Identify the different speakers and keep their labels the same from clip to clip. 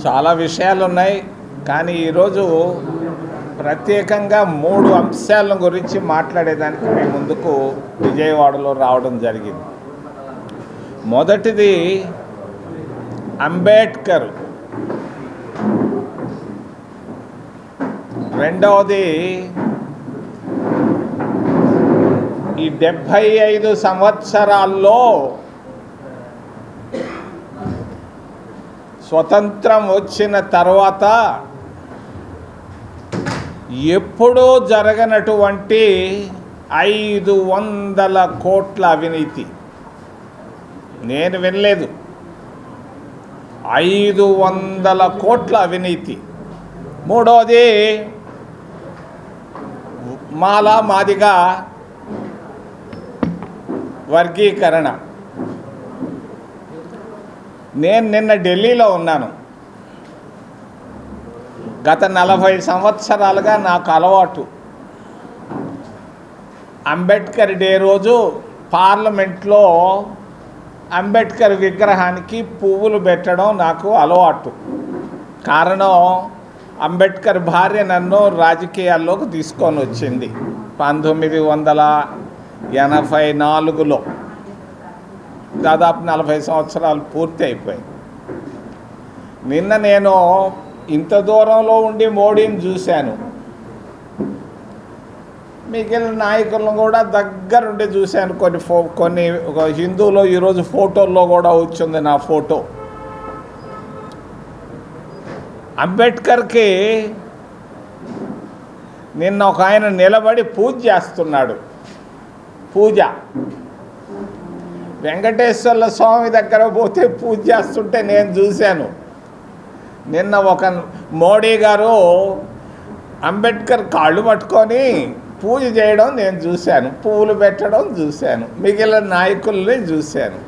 Speaker 1: చాలా విషయాలు ఉన్నాయి, కానీ ఈరోజు ప్రత్యేకంగా 3 అంశాల గురించి మాట్లాడేదానికి మీ ముందుకు విజయవాడలో రావడం జరిగింది. మొదటిది అంబేద్కర్, రెండవది ఈ 75 సంవత్సరాల్లో స్వతంత్రం వచ్చిన తర్వాత ఎప్పుడూ జరగనటువంటి 500 కోట్ల అవినీతి. నేను వినలేదు, 500 కోట్ల అవినీతి. మూడవది మాదిగా వర్గీకరణ. నేను నిన్న ఢిల్లీలో ఉన్నాను. గత 40 సంవత్సరాలుగా నాకు అలవాటు అంబేద్కర్ డే రోజు పార్లమెంట్లో అంబేద్కర్ విగ్రహానికి పువ్వులు పెట్టడం నాకు అలవాటు. కారణం, అంబేద్కర్ భార్య నన్ను రాజకీయాల్లోకి తీసుకొని వచ్చింది 1984లో. దాదాపు 40 సంవత్సరాలు పూర్తి అయిపోయాయి. నిన్న నేను ఇంత దూరంలో ఉండి మోడీని చూశాను, మిగిలిన నాయకులను కూడా దగ్గరుండి చూశాను. కొన్ని హిందూలో ఈరోజు ఫోటోల్లో కూడా వచ్చింది నా ఫోటో. అంబేద్కర్కి నిన్న ఒక ఆయన నిలబడి పూజ చేస్తున్నాడు. పూజ వెంకటేశ్వర్ల స్వామి దగ్గర పోతే పూజ చేస్తుంటే నేను చూశాను. నిన్న ఒక మోడీ గారు అంబేద్కర్ కాళ్ళు పట్టుకొని పూజ చేయడం నేను చూశాను, పువ్వులు పెట్టడం చూశాను, మిగిలిన నాయకుల్ని చూశాను.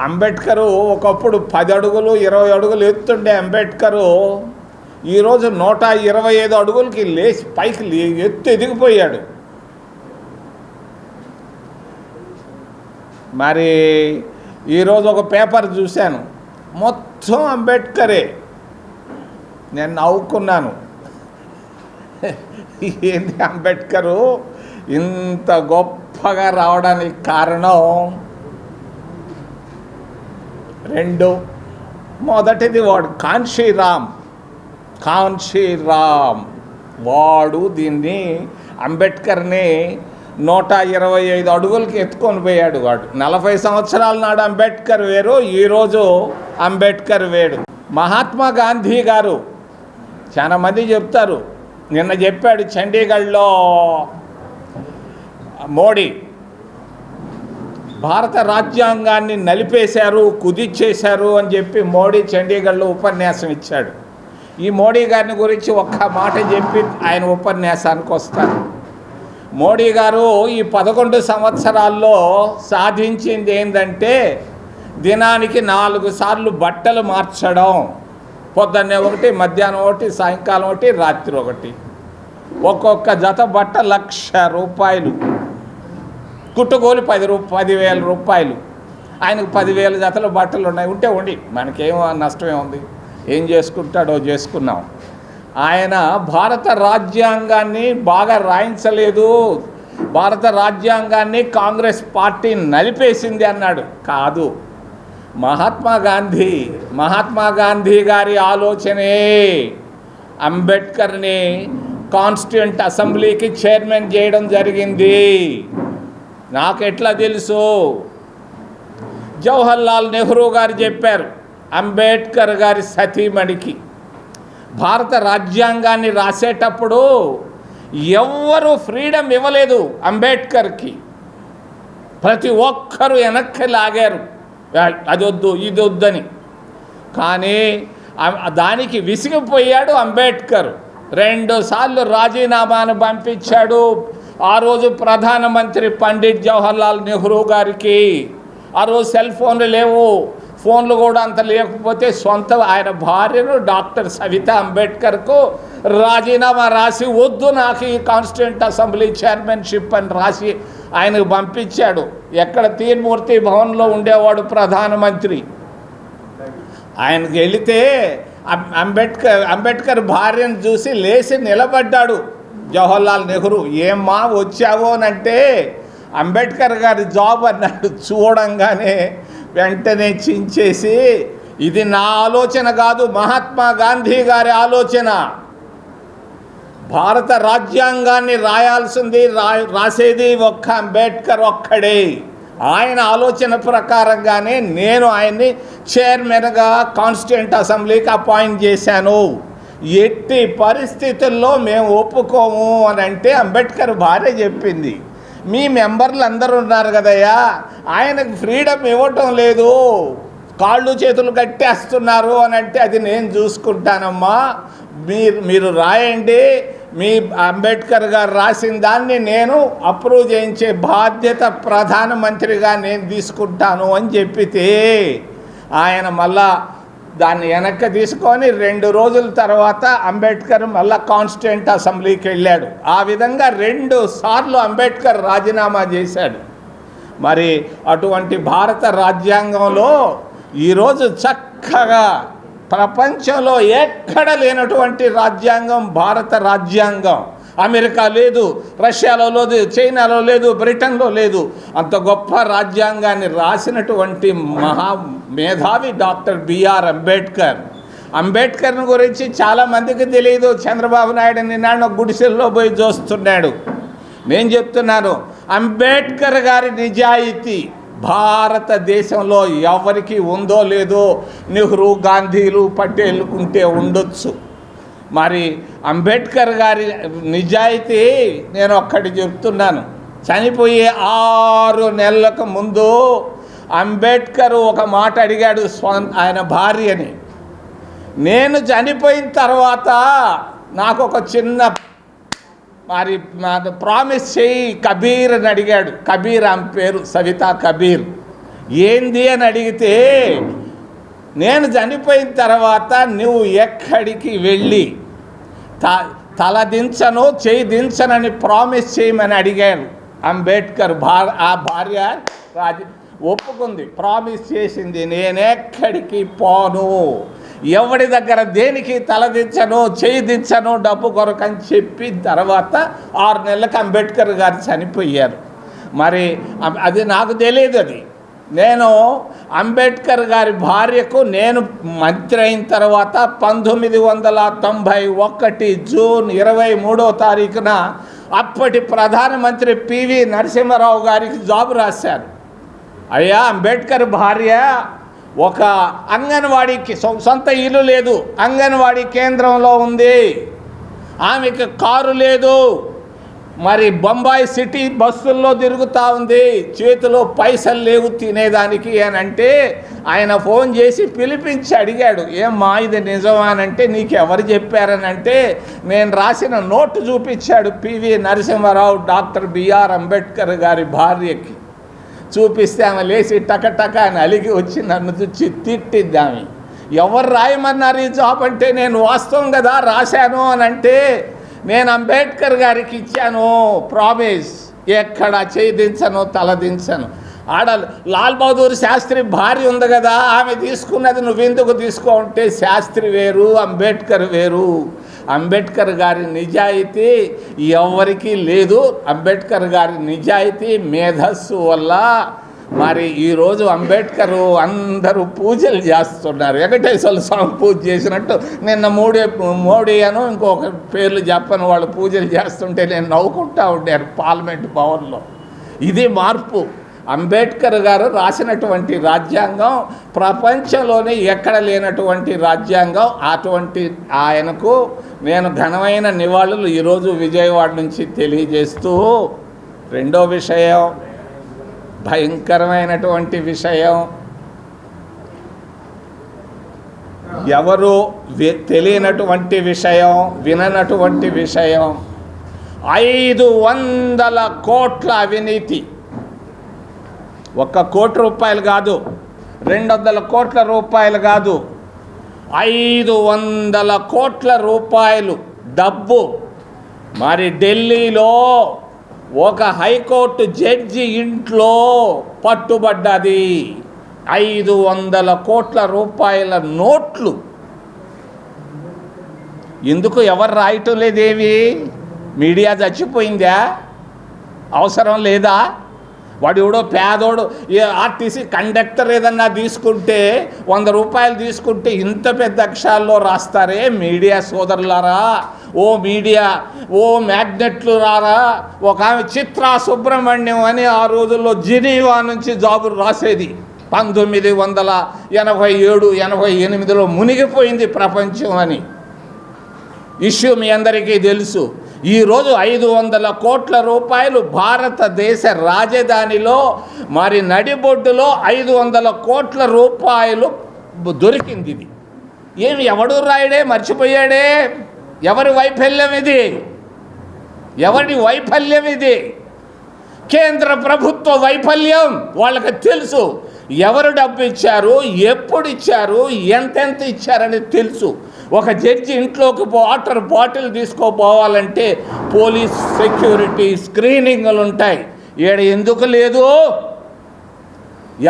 Speaker 1: అంబేద్కరు ఒకప్పుడు 10 అడుగులు 20 అడుగులు ఎత్తుండే అంబేద్కరు ఈరోజు 125 అడుగులకి లేచి పైకి ఎదిగిపోయాడు. మరి ఈరోజు ఒక పేపర్ చూశాను, మొత్తం అంబేద్కరే. నేను నవ్వుకున్నాను. ఏంటి అంబేద్కరు ఇంత గొప్పగా రావడానికి కారణం 2. మొదటిది వాడు కాన్షీరామ్ వాడు దీన్ని అంబేద్కర్ని 125 అడుగులకి ఎత్తుకొని పోయాడు. వాడు 40 సంవత్సరాల నాడు అంబేద్కర్ వేరు, ఈరోజు అంబేద్కర్ వేడు. మహాత్మా గాంధీ గారు చాలా మంది చెప్తారు, నిన్న చెప్పాడు చండీగఢ్లో మోడీ భారత రాజ్యాంగాన్ని నలిపేశారు, కుదిచ్చేశారు అని చెప్పి మోడీ చండీగఢ్లో ఉపన్యాసం ఇచ్చాడు. ఈ మోడీ గారిని గురించి ఒక్క మాట చెప్పి ఆయన ఉపన్యాసానికి వస్తారు. మోడీ గారు ఈ 11 సంవత్సరాల్లో సాధించింది ఏంటంటే దినానికి 4 సార్లు బట్టలు మార్చడం. పొద్దున్నే ఒకటి, మధ్యాహ్నం ఒకటి, సాయంకాలం ఒకటి, రాత్రి ఒకటి. ఒక్కొక్క జత బట్ట ₹1,00,000. కుట్టుగోలు 10,000 రూపాయలు. ఆయనకు 10,000 జతల బట్టలు ఉన్నాయి. ఉండి మనకేం నష్టమే ఉంది, ఏం చేసుకుంటాడో చేసుకున్నాం. ఆయన భారత రాజ్యాంగాన్ని బాగా రాయించలేదు, భారత రాజ్యాంగాన్ని కాంగ్రెస్ పార్టీ నలిపేసింది అన్నాడు. కాదు, మహాత్మా గాంధీ గారి ఆలోచనే అంబేద్కర్ని కాన్స్టిట్యూంట్ అసెంబ్లీకి చైర్మన్ చేయడం జరిగింది. నాకెట్లా తెలుసు? జవహర్లాల్ నెహ్రూ గారు చెప్పారు అంబేద్కర్ గారి సతీమణికి. భారత రాజ్యాంగాన్ని రాసేటప్పుడు ఎవ్వరూ ఫ్రీడమ్ ఇవ్వలేదు అంబేద్కర్కి. ప్రతి ఒక్కరూ వెనక్కి లాగారు, అది వద్దు ఇది వద్దని. కానీ దానికి విసిగిపోయాడు అంబేద్కర్. 2 సార్లు రాజీనామాను పంపించాడు ఆ రోజు ప్రధానమంత్రి పండిట్ జవహర్లాల్ నెహ్రూ గారికి. ఆ రోజు సెల్ ఫోన్లు లేవు, ఫోన్లు కూడా అంత లేకపోతే సొంత ఆయన భార్యను డాక్టర్ సవితా అంబేద్కర్కు రాజీనామా రాసి వద్దు నాకు ఈ కాన్స్టిట్యూంట్ అసెంబ్లీ చైర్మన్షిప్ అని రాసి ఆయనకు పంపించాడు. ఎక్కడ తీన్మూర్తి భవన్లో ఉండేవాడు ప్రధానమంత్రి. ఆయనకి వెళితే అంబేద్కర్ భార్యను చూసి లేచి నిలబడ్డాడు జవహర్లాల్ నెహ్రూ. ఏమ్మా వచ్చావు అని అంటే అంబేద్కర్ గారి జాబ్ అన్నాడు. చూడంగానే వెంటనే చించేసి, ఇది నా ఆలోచన కాదు, మహాత్మా గాంధీ గారి ఆలోచన. భారత రాజ్యాంగాన్ని రాయాల్సింది రాసేది ఒక్క అంబేద్కర్ ఒక్కడే. ఆయన ఆలోచన ప్రకారంగానే నేను ఆయన్ని చైర్మన్గా కాన్స్టిట్యూంట్ అసెంబ్లీకి అపాయింట్ చేశాను. ఎట్టి పరిస్థితుల్లో మేము ఒప్పుకోము అని అంటే అంబేద్కర్ భార్య చెప్పింది, మీ మెంబర్లు అందరూ ఉన్నారు కదయ్యా, ఆయనకు ఫ్రీడమ్ ఇవ్వటం లేదు, కాళ్ళు చేతులు కట్టేస్తున్నారు అని అంటే, అది నేను చూసుకుంటానమ్మా, మీరు రాయండి, మీ అంబేద్కర్ గారు రాసిన దాన్ని నేను అప్రూవ్ చేయించే బాధ్యత ప్రధానమంత్రిగా నేను తీసుకుంటాను అని చెప్పితే ఆయన మళ్ళా దాన్ని వెనక్కి తీసుకొని 2 రోజుల తర్వాత అంబేద్కర్ మళ్ళా కాన్స్టిట్యూంట్ అసెంబ్లీకి వెళ్ళాడు. ఆ విధంగా 2 సార్లు అంబేద్కర్ రాజీనామా చేశాడు. మరి అటువంటి భారత రాజ్యాంగంలో ఈరోజు చక్కగా ప్రపంచంలో ఎక్కడ లేనటువంటి రాజ్యాంగం భారత రాజ్యాంగం. అమెరికా లేదు, రష్యాలో లేదు, చైనాలో లేదు, బ్రిటన్లో లేదు. అంత గొప్ప రాజ్యాంగాన్ని రాసినటువంటి మేధావి డాక్టర్ బిఆర్ అంబేద్కర్. అంబేద్కర్ని గురించి చాలామందికి తెలియదు. చంద్రబాబు నాయుడు నిన్న గుడిసెల్లో పోయి చూస్తున్నాడు. నేను చెప్తున్నాను, అంబేద్కర్ గారి నిజాయితీ భారతదేశంలో ఎవరికి ఉందో లేదో, నెహ్రూ, గాంధీలు, పటేల్ ఉంటే ఉండొచ్చు. మరి అంబేద్కర్ గారి నిజాయితీ నేను ఒక్కటి చెప్తున్నాను. చనిపోయే 6 నెలలకు ముందు అంబేద్కర్ ఒక మాట అడిగాడు ఆయన భార్యని, నేను చనిపోయిన తర్వాత నాకు ఒక చిన్న మరి ప్రామిస్ చేయి కబీర్ అని అడిగాడు. కబీర్ ఆమె పేరు, సవితా కబీర్. ఏంది అని అడిగితే, నేను చనిపోయిన తర్వాత నువ్వు ఎక్కడికి వెళ్ళి తల దించను చేయి దించనని ప్రామిస్ చేయమని అడిగాడు అంబేద్కర్. ఆ భార్య ఒప్పుకుంది, ప్రామిస్ చేసింది, నేనెక్కడికి పోను, ఎవడి దగ్గర దేనికి తలదించను చేయి దించను డబ్బు కొరకని చెప్పి తర్వాత 6 నెలలకు అంబేద్కర్ గారు చనిపోయారు. మరి అది నాకు తెలియదు. అది నేను అంబేద్కర్ గారి భార్యకు నేను మంత్రి అయిన తర్వాత 1991 జూన్ 23వ తారీఖున అప్పటి ప్రధానమంత్రి పివి నరసింహారావు గారికి జాబ్ రాశారు. అయ్యా, అంబేద్కర్ భార్య ఒక అంగన్వాడీకి సొంత ఇల్లు లేదు, అంగన్వాడీ కేంద్రంలో ఉంది, ఆమెకి కారు లేదు, మరి బొంబాయి సిటీ బస్సుల్లో తిరుగుతూ ఉంది, చేతిలో పైసలు లేవు తినేదానికి అని అంటే ఆయన ఫోన్ చేసి పిలిపించి అడిగాడు, ఏమ్మా ఇది నిజమా అని అంటే, నీకు ఎవరు చెప్పారని అంటే నేను రాసిన నోటు చూపించాడు పివి నరసింహారావు డాక్టర్ బిఆర్ అంబేద్కర్ గారి భార్యకి. చూపిస్తే ఆమె లేచి టకటక అని అలిగి వచ్చి నన్ను చూచి తిట్టింది. ఆమె ఎవరు రాయమన్నారు ఈ జాబ్ అంటే, నేను వాస్తవం కదా రాశాను అని అంటే, నేను అంబేద్కర్ గారికి ఇచ్చాను ప్రామిస్, ఎక్కడ చేయి దించను తల దించను. లాల్ బహదూర్ శాస్త్రి భార్య ఉంది కదా, ఆమె తీసుకున్నది నువ్వెందుకు తీసుకో అంటే, శాస్త్రి వేరు అంబేద్కర్ వేరు. అంబేద్కర్ గారి నిజాయితీ ఎవరికీ లేదు. అంబేద్కర్ గారి నిజాయితీ మేధస్సు వల్ల మరి ఈరోజు అంబేద్కర్ అందరూ పూజలు చేస్తున్నారు. వెంకటేశ్వర స్వామి పూజ చేసినట్టు నిన్న మోడీ అను ఇంకొక పేర్లు చెప్పని వాళ్ళు పూజలు చేస్తుంటే నేను నవ్వుకుంటా ఉండారు పార్లమెంట్ భవన్లో. ఇది మార్పు. అంబేద్కర్ గారు రాసినటువంటి రాజ్యాంగం ప్రపంచంలోనే ఎక్కడ లేనటువంటి రాజ్యాంగం. అటువంటి ఆయనకు నేను ఘనమైన నివాళులు ఈరోజు విజయవాడ నుంచి తెలియజేస్తూ, రెండో విషయం భయంకరమైనటువంటి విషయం, ఎవరు తెలియనటువంటి విషయం, విననటువంటి విషయం, 500 కోట్ల అవినీతి. 1 కోటి రూపాయలు కాదు, 200 కోట్ల రూపాయలు కాదు, 500 కోట్ల రూపాయలు డబ్బు. మరి ఢిల్లీలో ఒక హైకోర్టు జడ్జి ఇంట్లో పట్టుబడ్డది. 500 కోట్ల రూపాయల నోట్లు. ఎందుకు ఎవరు రాయటం లేదేవి? మీడియా చచ్చిపోయిందా? అవసరం లేదా? వాడు ఎవడో పేదోడు ఆర్టీసీ కండక్టర్ ఏదన్నా తీసుకుంటే 100 రూపాయలు తీసుకుంటే ఇంత పెద్ద అక్షరాల్లో రాస్తారే మీడియా సోదరులారా, ఓ మీడియా, ఓ మ్యాగ్నెట్లు రారా. ఒక ఆమె చిత్రా సుబ్రహ్మణ్యం అని ఆ రోజుల్లో జెనీవా నుంచి జాబులు రాసేది. 1987-88లో మునిగిపోయింది ప్రపంచం అని ఇష్యూ మీ అందరికీ తెలుసు. ఈరోజు 500 కోట్ల రూపాయలు భారతదేశ రాజధానిలో మరి నడిబొడ్డులో 500 కోట్ల రూపాయలు దొరికింది. ఇది ఏమి ఎవడు రాయడే, మర్చిపోయాడే? ఎవరి వైఫల్యం ఇది? ఎవరి వైఫల్యం ఇది? కేంద్ర ప్రభుత్వ వైఫల్యం. వాళ్ళకి తెలుసు ఎవరు డబ్బు ఇచ్చారు, ఎప్పుడు ఇచ్చారు, ఎంతెంత ఇచ్చారని తెలుసు. ఒక జడ్జి ఇంట్లోకి వాటర్ బాటిల్ తీసుకోపోవాలంటే పోలీస్ సెక్యూరిటీ స్క్రీనింగ్లు ఉంటాయి. ఈడ ఎందుకు లేదు?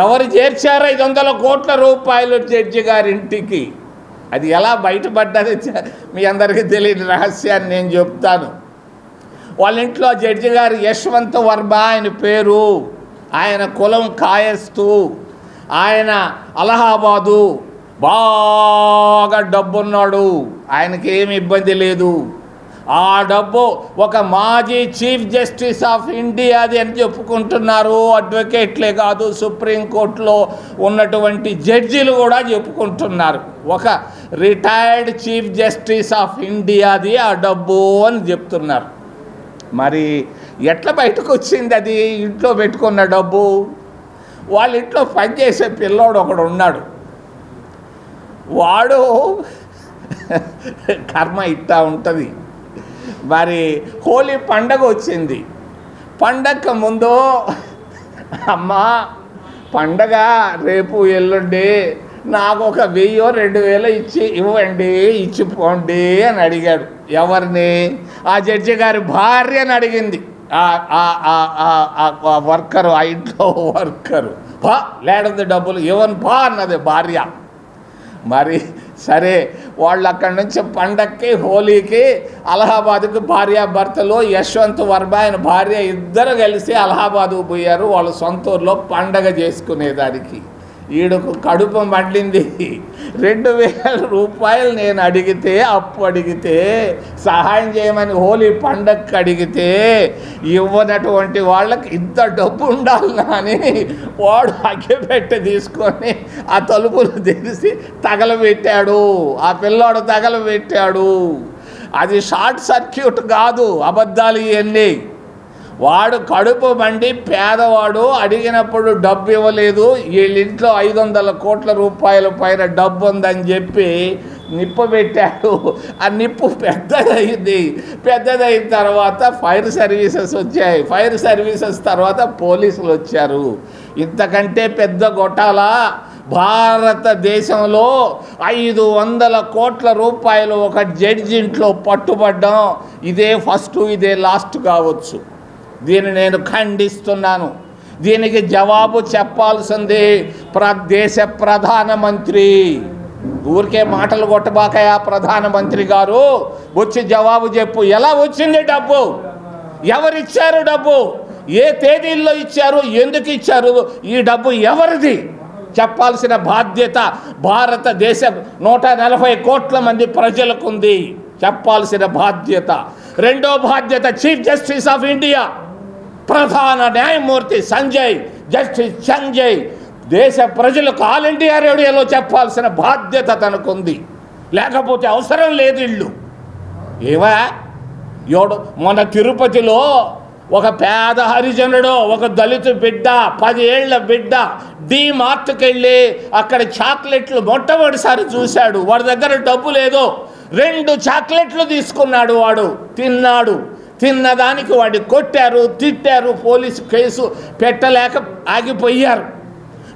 Speaker 1: ఎవరు చేర్చారు 500 కోట్ల రూపాయలు జడ్జి గారింటికి? అది ఎలా బయటపడ్డది మీ అందరికీ తెలియని రహస్యాన్ని నేను చెప్తాను. వాళ్ళ ఇంట్లో జడ్జి గారు యశ్వంత్ వర్మ ఆయన పేరు. ఆయన కులం కాయస్తు. ఆయన అలహాబాదు, బాగా డబ్బున్నాడు. ఆయనకి ఏమి ఇబ్బంది లేదు. ఆ డబ్బు ఒక మాజీ చీఫ్ జస్టిస్ ఆఫ్ ఇండియాది అని చెప్పుకుంటున్నారు. అడ్వకేట్లే కాదు, సుప్రీంకోర్టులో ఉన్నటువంటి జడ్జీలు కూడా చెప్పుకుంటున్నారు. ఒక రిటైర్డ్ చీఫ్ జస్టిస్ ఆఫ్ ఇండియాది ఆ డబ్బు అని చెప్తున్నారు. మరి ఎట్లా బయటకు వచ్చింది అది? ఇంట్లో పెట్టుకున్న డబ్బు. వాళ్ళ ఇంట్లో పనిచేసే పిల్లోడు ఒకడు ఉన్నాడు. వాడు కర్మ ఇట్టా ఉంటుంది. మరి హోలీ పండగ వచ్చింది. పండగకు ముందు అమ్మా పండగ రేపు ఎల్లుండి నాకు ఒక 1000-2000 ఇవ్వండి, ఇచ్చిపోండి అని అడిగాడు. ఎవరిని? ఆ జడ్జి గారి భార్యని అడిగింది. వర్కరు, ఆ ఇంట్లో వర్కరు. లేడంది డబ్బులు ఇవ్వను అన్నది భార్య. మరి సరే, వాళ్ళు అక్కడి నుంచి పండక్కి హోలీకి అలహాబాద్కి భార్యాభర్తలు యశ్వంత్ వర్మ ఆయన భార్య ఇద్దరు కలిసి అలహాబాద్కు పోయారు వాళ్ళ సొంత ఊర్లో పండగ చేసుకునేదానికి. ఈడకు కడుపు మండింది. 2000 రూపాయలు నేను అడిగితే, అప్పు అడిగితే, సహాయం చేయమని హోలీ పండగకి అడిగితే ఇవ్వనటువంటి వాళ్ళకి ఇంత డబ్బు ఉండాలన్నా అని వాడు అగ్గిపెట్టె తీసుకొని ఆ తలుపులు తెరిచి తగలబెట్టాడు. ఆ పిల్లోడు తగలబెట్టాడు. అది షార్ట్ సర్క్యూట్ కాదు, అబద్ధాలు ఇవన్నీ. వాడు కడుపు మండి పేదవాడు అడిగినప్పుడు డబ్బు ఇవ్వలేదు. వీళ్ళింట్లో 500 కోట్ల రూపాయల పైన డబ్బు ఉందని చెప్పి నిప్పు పెట్టాడు. ఆ నిప్పు పెద్దదైంది. పెద్దదైన తర్వాత ఫైర్ సర్వీసెస్ వచ్చాయి. ఫైర్ సర్వీసెస్ తర్వాత పోలీసులు వచ్చారు. ఇంతకంటే పెద్ద గొట్టాల భారతదేశంలో 500 కోట్ల రూపాయలు ఒక జడ్జి ఇంట్లో పట్టుబడ్డం ఇదే ఫస్ట్, ఇదే లాస్ట్ కావచ్చు. దీన్ని నేను ఖండిస్తున్నాను. దీనికి జవాబు చెప్పాల్సింది దేశ ప్రధానమంత్రి. ఊరికే మాటలు కొట్టబాకయా ప్రధానమంత్రి గారు, వచ్చి జవాబు చెప్పు. ఎలా వచ్చింది డబ్బు? ఎవరిచ్చారు డబ్బు? ఏ తేదీల్లో ఇచ్చారు? ఎందుకు ఇచ్చారు? ఈ డబ్బు ఎవరిది? చెప్పాల్సిన బాధ్యత భారతదేశ 140 కోట్ల మంది ప్రజలకు ఉంది. చెప్పాల్సిన బాధ్యత. రెండో బాధ్యత చీఫ్ జస్టిస్ ఆఫ్ ఇండియా, ప్రధాన న్యాయమూర్తి సంజయ్, జస్టిస్ సంజయ్ దేశ ప్రజలకు ఆల్ ఇండియా రేడియోలో చెప్పాల్సిన బాధ్యత తనకుంది. లేకపోతే అవసరం లేదు ఇల్లు. ఏవా మన తిరుపతిలో ఒక పేద హరిజనుడు, ఒక దళిత బిడ్డ, 10 ఏళ్ల బిడ్డ డీమార్ట్కి వెళ్ళి అక్కడ చాక్లెట్లు మొట్టమొదటిసారి చూశాడు. వాడి దగ్గర డబ్బు లేదు. 2 చాక్లెట్లు తీసుకున్నాడు. వాడు తిన్నాడు. తిన్నదానికి వాడిని కొట్టారు, తిట్టారు. పోలీసు కేసు పెట్టలేక ఆగిపోయారు.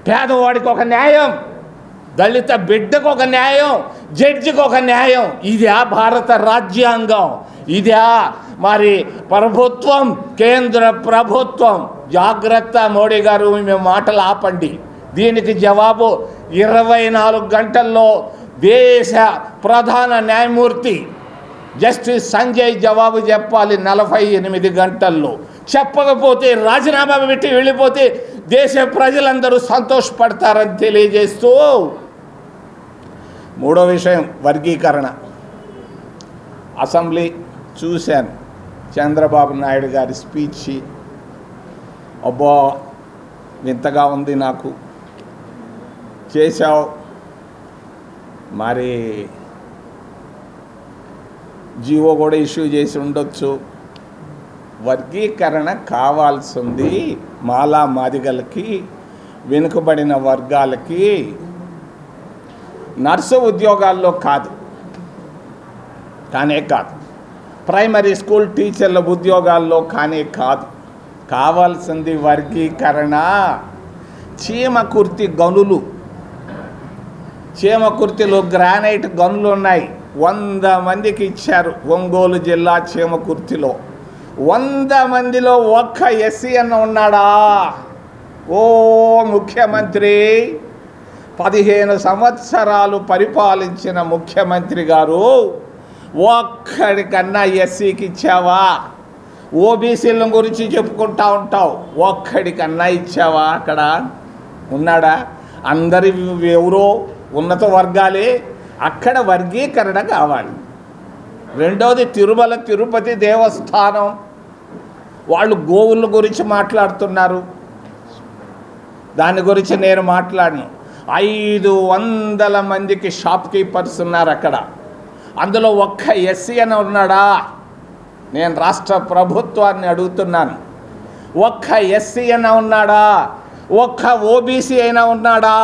Speaker 1: పేదవాడికి ఒక న్యాయం, దళిత బిడ్డకు ఒక న్యాయం, జడ్జికి ఒక న్యాయం. ఇదా భారత రాజ్యాంగం? ఇదా మరి ప్రభుత్వం, కేంద్ర ప్రభుత్వం? జాగ్రత్త మోడీ గారు, మేము మాటలు ఆపండి. దీనికి జవాబు 24 గంటల్లో దేశ ప్రధాన న్యాయమూర్తి జస్టిస్ సంజయ్ జవాబు చెప్పాలి 48 గంటల్లో. చెప్పకపోతే రాజీనామా పెట్టి వెళ్ళిపోతే దేశ ప్రజలందరూ సంతోషపడతారని తెలియజేస్తూ, మూడో విషయం వర్గీకరణ. అసెంబ్లీ చూశాను, చంద్రబాబు నాయుడు గారి స్పీచ్. అబ్బా వింతగా ఉంది నాకు. చేశావు మరి జీవో కూడా ఇష్యూ చేసి ఉండొచ్చు. వర్గీకరణ కావాల్సింది మాలా మాదిగలకి, వెనుకబడిన వర్గాలకి, నర్సు ఉద్యోగాల్లో కాదు, కానే కాదు, ప్రైమరీ స్కూల్ టీచర్ల ఉద్యోగాల్లో కానే కాదు. కావాల్సింది వర్గీకరణ. చీమకుర్తి గనులు, చీమకుర్తిలో గ్రానైట్ గనులు ఉన్నాయి, 100 మందికి ఇచ్చారు. ఒంగోలు జిల్లా చీమకుర్తిలో 100 మందిలో ఒక్క ఎస్సీ అన్న ఉన్నాడా? ఓ ముఖ్యమంత్రి, 15 సంవత్సరాలు పరిపాలించిన ముఖ్యమంత్రి గారు, ఒక్కడికన్నా ఎస్సీకి ఇచ్చావా? ఓబీసీల గురించి చెప్పుకుంటా ఉంటావు, ఒక్కడికన్నా ఇచ్చావా? అక్కడ ఉన్నాడా? అందరి ఎవరో ఉన్నత వర్గాలే. అక్కడ వర్గీకరణ కావాలి. రెండవది తిరుమల తిరుపతి దేవస్థానం, వాళ్ళు గోవుల గురించి మాట్లాడుతున్నారు, దాని గురించి నేను మాట్లాడను. 500 మందికి షాప్ కీపర్స్ ఉన్నారు అక్కడ, అందులో ఒక్క ఎస్సీ అని ఉన్నాడా? నేను రాష్ట్ర ప్రభుత్వాన్ని అడుగుతున్నాను, ఒక్క ఎస్సీ అయినా ఉన్నాడా? ఒక్క ఓబీసీ అయినా ఉన్నాడా?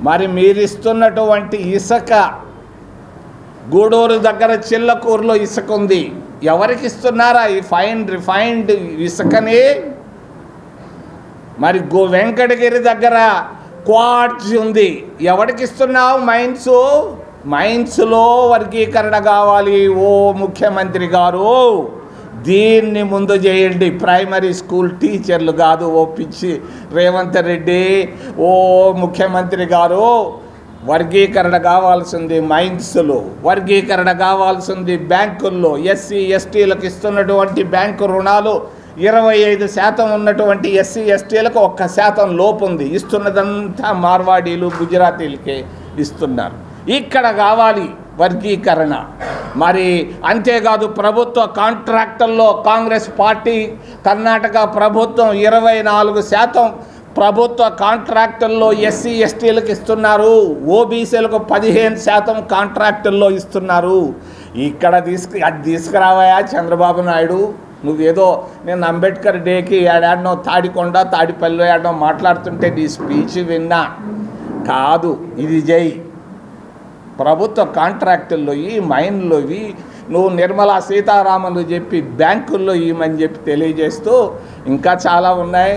Speaker 1: మరి మీరిస్తున్నటువంటి ఇసుక, గూడూరు దగ్గర చిల్లకూరులో ఇసుక ఉంది, ఎవరికి ఇస్తున్నారా ఈ రిఫైన్డ్ ఇసుకని? మరి వెంకటగిరి దగ్గర క్వార్ట్జ్ ఉంది, ఎవరికి ఇస్తున్నావు? మైన్స్లో వర్గీకరణ కావాలి. ఓ ముఖ్యమంత్రి గారు, దీన్ని ముందు చేయండి. ప్రైమరీ స్కూల్ టీచర్లు కాదు ఓ పిచ్చి రేవంత్ రెడ్డి. ఓ ముఖ్యమంత్రి గారు, వర్గీకరణ కావాల్సింది మైన్స్లో, వర్గీకరణ కావాల్సింది బ్యాంకుల్లో. ఎస్సీ ఎస్టీలకు ఇస్తున్నటువంటి బ్యాంకు రుణాలు 25% ఉన్నటువంటి ఎస్సీ ఎస్టీలకు 1% లోపు ఉంది. ఇస్తున్నదంతా మార్వాడీలు గుజరాతీలకే ఇస్తున్నారు. ఇక్కడ కావాలి వర్గీకరణ. మరి అంతేకాదు, ప్రభుత్వ కాంట్రాక్టుల్లో కాంగ్రెస్ పార్టీ కర్ణాటక ప్రభుత్వం 24% ప్రభుత్వ కాంట్రాక్టుల్లో ఎస్సీ ఎస్టీలకు ఇస్తున్నారు, ఓబీసీలకు 15% కాంట్రాక్టుల్లో ఇస్తున్నారు. ఇక్కడ అది తీసుకురావాయా చంద్రబాబు నాయుడు? నువ్వేదో నేను అంబేద్కర్ డేకి ఏడాడనో తాడికొండ తాడిపల్లి ఏడాడో మాట్లాడుతుంటే నీ స్పీచ్ విన్నా కాదు. ఇది జై ప్రభుత్వ కాంట్రాక్టుల్లో ఈ మైన్లో ఇవి నువ్వు నిర్మలా సీతారామన్లు చెప్పి బ్యాంకుల్లో ఇవ్వమని చెప్పి తెలియజేస్తూ, ఇంకా చాలా ఉన్నాయి.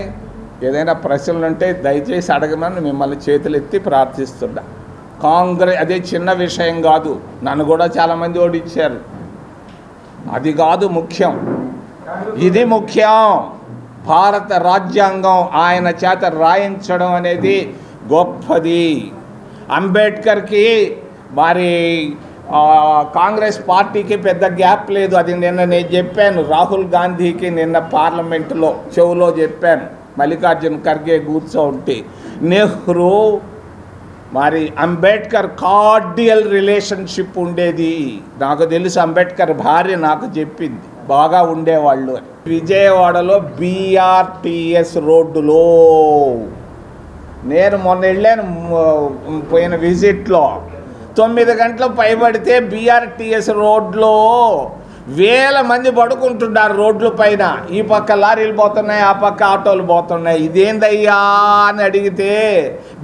Speaker 1: ఏదైనా ప్రశ్నలు ఉంటే దయచేసి అడగమని మిమ్మల్ని చేతులెత్తి ప్రార్థిస్తున్నా. కాంగ్రెస్ అదే చిన్న విషయం కాదు, నన్ను కూడా చాలామంది ఓడించారు. అది కాదు ముఖ్యం, ఇది ముఖ్యం. భారత రాజ్యాంగం ఆయన చేత రాయించడం అనేది గొప్పది. అంబేద్కర్కి మరి కాంగ్రెస్ పార్టీకి పెద్ద గ్యాప్ లేదు. అది నిన్న నేను చెప్పాను, రాహుల్ గాంధీకి నిన్న పార్లమెంటులో చెవులో చెప్పాను. మల్లికార్జున్ ఖర్గే కూర్చోంటే నెహ్రూ మరి అంబేద్కర్ కార్డియల్ రిలేషన్షిప్ ఉండేది. నాకు తెలుసు, అంబేద్కర్ భార్య నాకు చెప్పింది, బాగా ఉండేవాళ్ళు అని. విజయవాడలో BRTS రోడ్డులో నేను మొన్న వెళ్ళాను, పోయిన విజిట్లో 9 గంటలు పైబడితే BRTS రోడ్లో 1000 మంది పడుకుంటున్నారు రోడ్ల పైన. ఈ పక్క లారీలు పోతున్నాయి, ఆ పక్క ఆటోలు పోతున్నాయి. ఇదేందయ్యా అని అడిగితే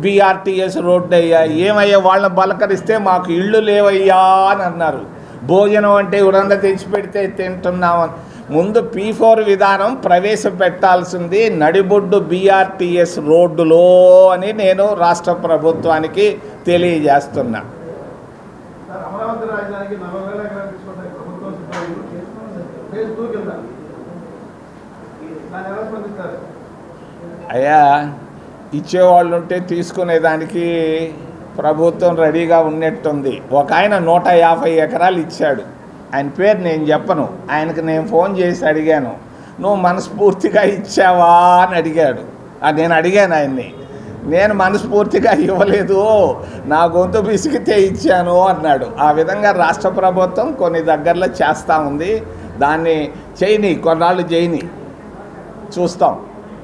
Speaker 1: BRTS రోడ్డు అయ్యా. ఏమయ్యా వాళ్ళని బలకరిస్తే మాకు ఇళ్ళు లేవయ్యా అని అన్నారు. భోజనం అంటే ఎవరన్నా తెచ్చిపెడితే తింటున్నామని. ముందు P4 విధానం ప్రవేశపెట్టాల్సింది నడిబొడ్డు BRTS రోడ్డులో అని నేను రాష్ట్ర ప్రభుత్వానికి తెలియజేస్తున్నా. అయ్యా ఇచ్చేవాళ్ళు ఉంటే తీసుకునేదానికి ప్రభుత్వం రెడీగా ఉన్నట్టుంది. ఒక ఆయన 150 ఎకరాలు ఇచ్చాడు. ఆయన పేరు నేను చెప్పను. ఆయనకు నేను ఫోన్ చేసి అడిగాను, నువ్వు మనస్ఫూర్తిగా ఇచ్చావా అని అడిగాడు. నేను అడిగాను ఆయన్ని, నేను మనస్ఫూర్తిగా ఇవ్వలేదు, నా గొంతు పిసికితే ఇచ్చాను అన్నాడు. ఆ విధంగా రాష్ట్ర ప్రభుత్వం కొన్ని దగ్గరలో చేస్తూ ఉంది. దాన్ని చేయని, కొన్నాళ్ళు చేయని చూస్తాం.